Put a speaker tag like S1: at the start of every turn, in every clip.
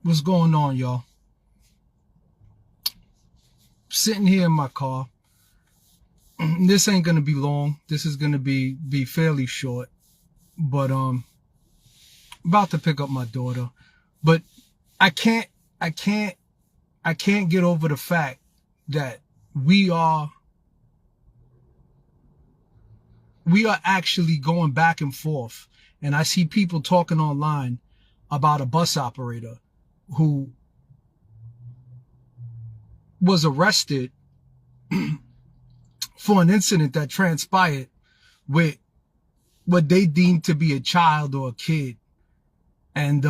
S1: What's going on, y'all? Sitting here in my car. This ain't gonna be long. This is gonna be fairly short. But about to pick up my daughter. But I can't get over the fact that we are actually going back and forth. And I see people talking online about a bus operator who was arrested for an incident that transpired with what they deemed to be a child or a kid. And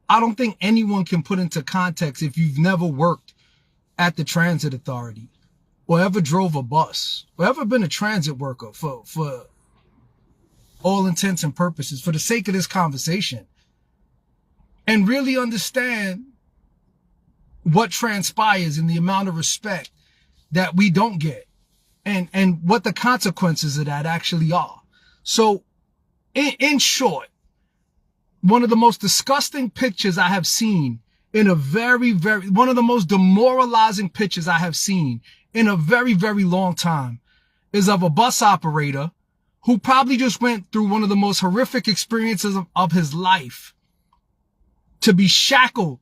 S1: I don't think anyone can put into context, if you've never worked at the transit authority or ever drove a bus or ever been a transit worker for all intents and purposes, for the sake of this conversation, and really understand what transpires and the amount of respect that we don't get and what the consequences of that actually are. So in short, one of the most disgusting pictures I have seen in a one of the most demoralizing pictures I have seen in a very, very long time is of a bus operator who probably just went through one of the most horrific experiences of his life, to be shackled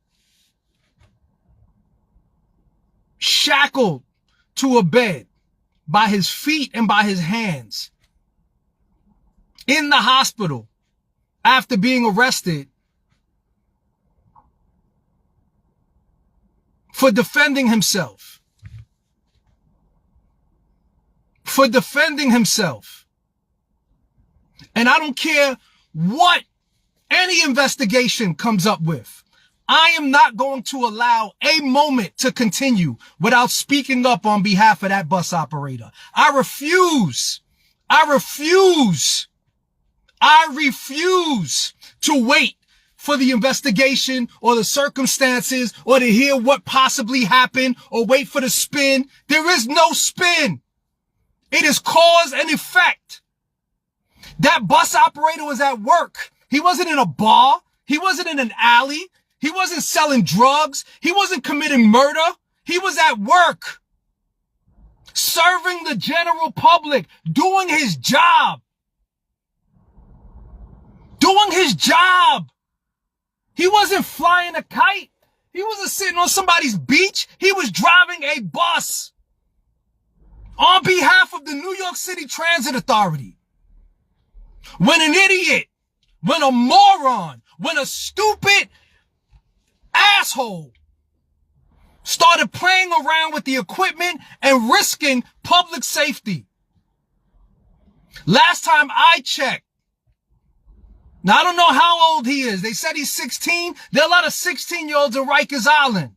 S1: to a bed by his feet and by his hands in the hospital after being arrested for defending himself. And I don't care what any investigation comes up with. I am not going to allow a moment to continue without speaking up on behalf of that bus operator. I refuse to wait for the investigation or the circumstances or to hear what possibly happened or wait for the spin. There is no spin. It is cause and effect. That bus operator was at work. He wasn't in a bar. He wasn't in an alley. He wasn't selling drugs. He wasn't committing murder. He was at work, serving the general public, doing his job. He wasn't flying a kite. He wasn't sitting on somebody's beach. He was driving a bus on behalf of the New York City Transit Authority. When an idiot, when a moron, when a stupid asshole started playing around with the equipment and risking public safety. Last time I checked, now I don't know how old he is. They said he's 16. There are a lot of 16-year-olds in Rikers Island.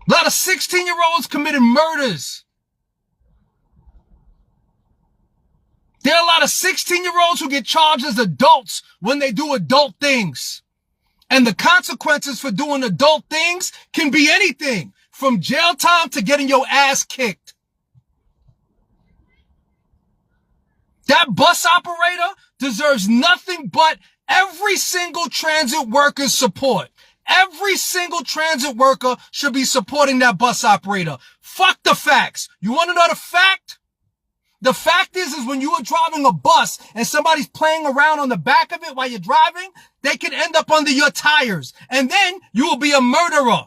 S1: A lot of 16-year-olds committing murders. There are a lot of 16-year-olds who get charged as adults when they do adult things. And the consequences for doing adult things can be anything from jail time to getting your ass kicked. That bus operator deserves nothing but every single transit worker's support. Every single transit worker should be supporting that bus operator. Fuck the facts. You want to know the fact? The fact is when you are driving a bus and somebody's playing around on the back of it while you're driving, they can end up under your tires. And then you will be a murderer.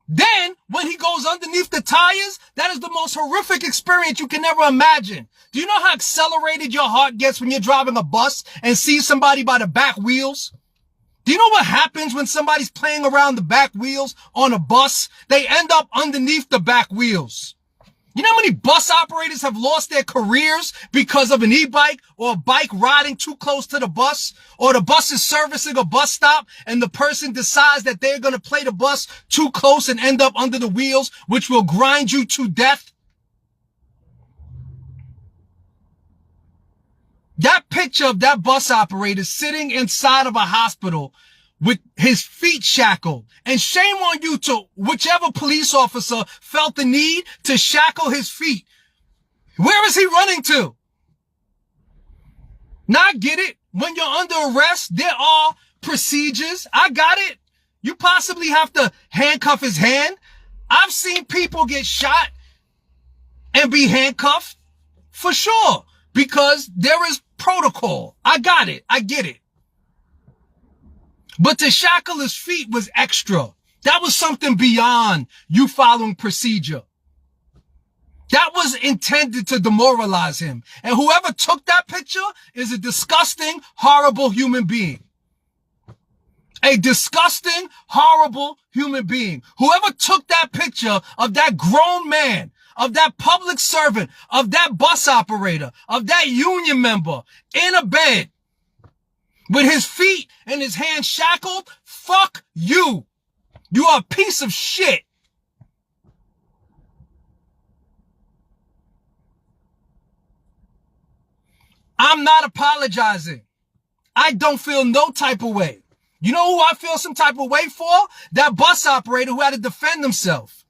S1: Then, when he goes underneath the tires, that is the most horrific experience you can ever imagine. Do you know how accelerated your heart gets when you're driving a bus and see somebody by the back wheels? Do you know what happens when somebody's playing around the back wheels on a bus? They end up underneath the back wheels. You know how many bus operators have lost their careers because of an e-bike or a bike riding too close to the bus, or the bus is servicing a bus stop and the person decides that they're going to play the bus too close and end up under the wheels, which will grind you to death? That picture of that bus operator sitting inside of a hospital with his feet shackled. And shame on you to whichever police officer felt the need to shackle his feet. Where is he running to? Now I get it. when you're under arrest, there are procedures. I got it. You possibly have to handcuff his hand. I've seen people get shot and be handcuffed for sure because there is protocol. I got it. I get it. But to shackle his feet was extra. That was something beyond you following procedure. That was intended to demoralize him. And whoever took that picture is a disgusting, horrible human being. A disgusting, horrible human being. Whoever took that picture of that grown man, of that public servant, of that bus operator, of that union member in a bed with his feet and his hands shackled, fuck you. You are a piece of shit. I'm not apologizing. I don't feel no type of way. You know who I feel some type of way for? That bus operator who had to defend himself.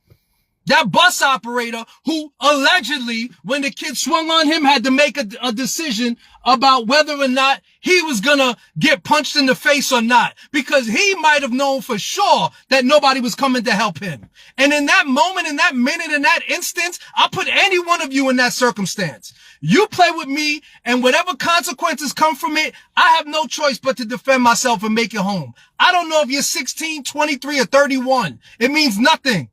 S1: That bus operator who allegedly, when the kid swung on him, had to make a decision about whether or not he was gonna get punched in the face or not. Because he might have known for sure that nobody was coming to help him. And in that moment, in that minute, in that instance, I'll put any one of you in that circumstance. You play with me, and whatever consequences come from it, I have no choice but to defend myself and make it home. I don't know if you're 16, 23, or 31. It means nothing.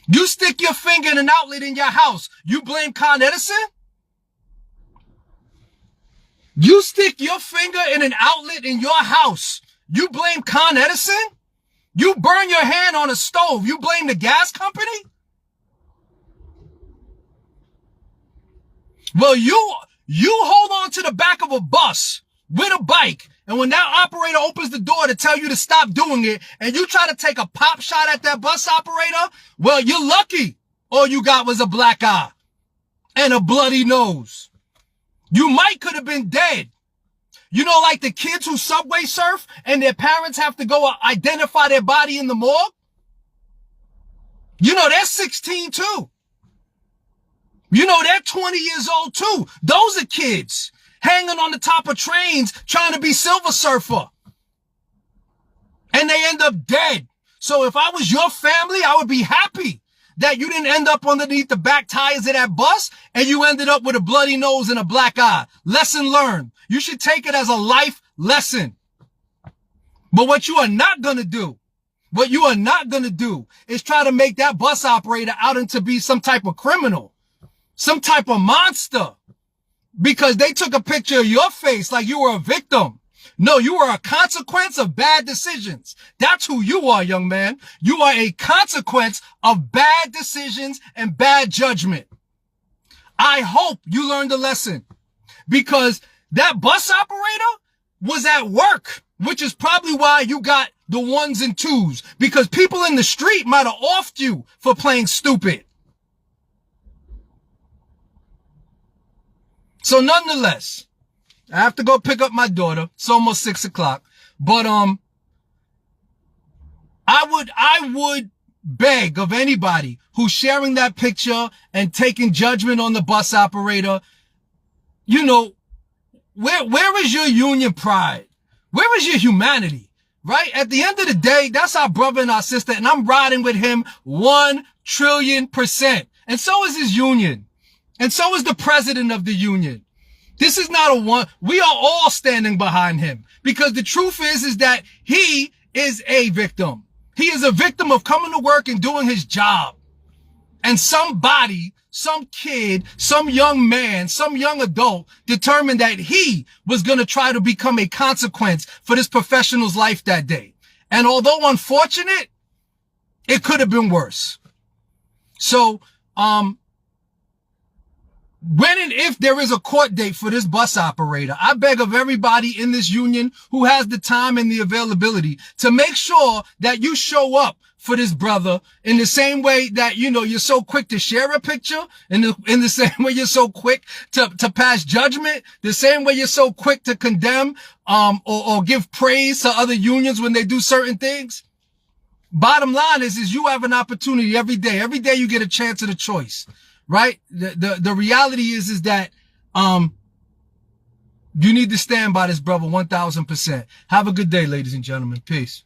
S1: You stick your finger in an outlet in your house, you blame Con Edison? You stick your finger in an outlet in your house, you blame Con Edison? You burn your hand on a stove, you blame the gas company? Well, you hold on to the back of a bus with a bike, and when that operator opens the door to tell you to stop doing it, and you try to take a pop shot at that bus operator, well, you're lucky. All you got was a black eye and a bloody nose. You might could have been dead. You know, like the kids who subway surf and their parents have to go identify their body in the morgue? You know, they're 16 too. You know, they're 20 years old too. Those are kids hanging on the top of trains trying to be Silver Surfer. And they end up dead. So if I was your family, I would be happy that you didn't end up underneath the back tires of that bus and you ended up with a bloody nose and a black eye. Lesson learned. You should take it as a life lesson. But what you are not going to do, is try to make that bus operator out into be some type of criminal, some type of monster, because they took a picture of your face like you were a victim. No, you are a consequence of bad decisions. That's who you are, young man. You are a consequence of bad decisions and bad judgment. I hope you learned a lesson, because that bus operator was at work, which is probably why you got the 1s and 2s, because people in the street might have offed you for playing stupid. So nonetheless, I have to go pick up my daughter. It's almost 6 o'clock. But, I would beg of anybody who's sharing that picture and taking judgment on the bus operator, you know, where is your union pride? Where is your humanity? Right? At the end of the day, that's our brother and our sister, and I'm riding with him 1,000,000,000%. And so is his union. And so is the president of the union. This is not a one. We are all standing behind him, because the truth is that he is a victim. He is a victim of coming to work and doing his job. And somebody, some kid, some young man, some young adult determined that he was going to try to become a consequence for this professional's life that day. And although unfortunate, it could have been worse. So, when and if there is a court date for this bus operator, I beg of everybody in this union who has the time and the availability to make sure that you show up for this brother in the same way that, you know, you're so quick to share a picture, in the same way you're so quick to pass judgment, the same way you're so quick to condemn, or give praise to other unions when they do certain things. Bottom line is you have an opportunity every day. Every day you get a chance at a choice. Right? The reality is that, You need to stand by this, brother, 1000%. Have a good day, ladies and gentlemen. Peace.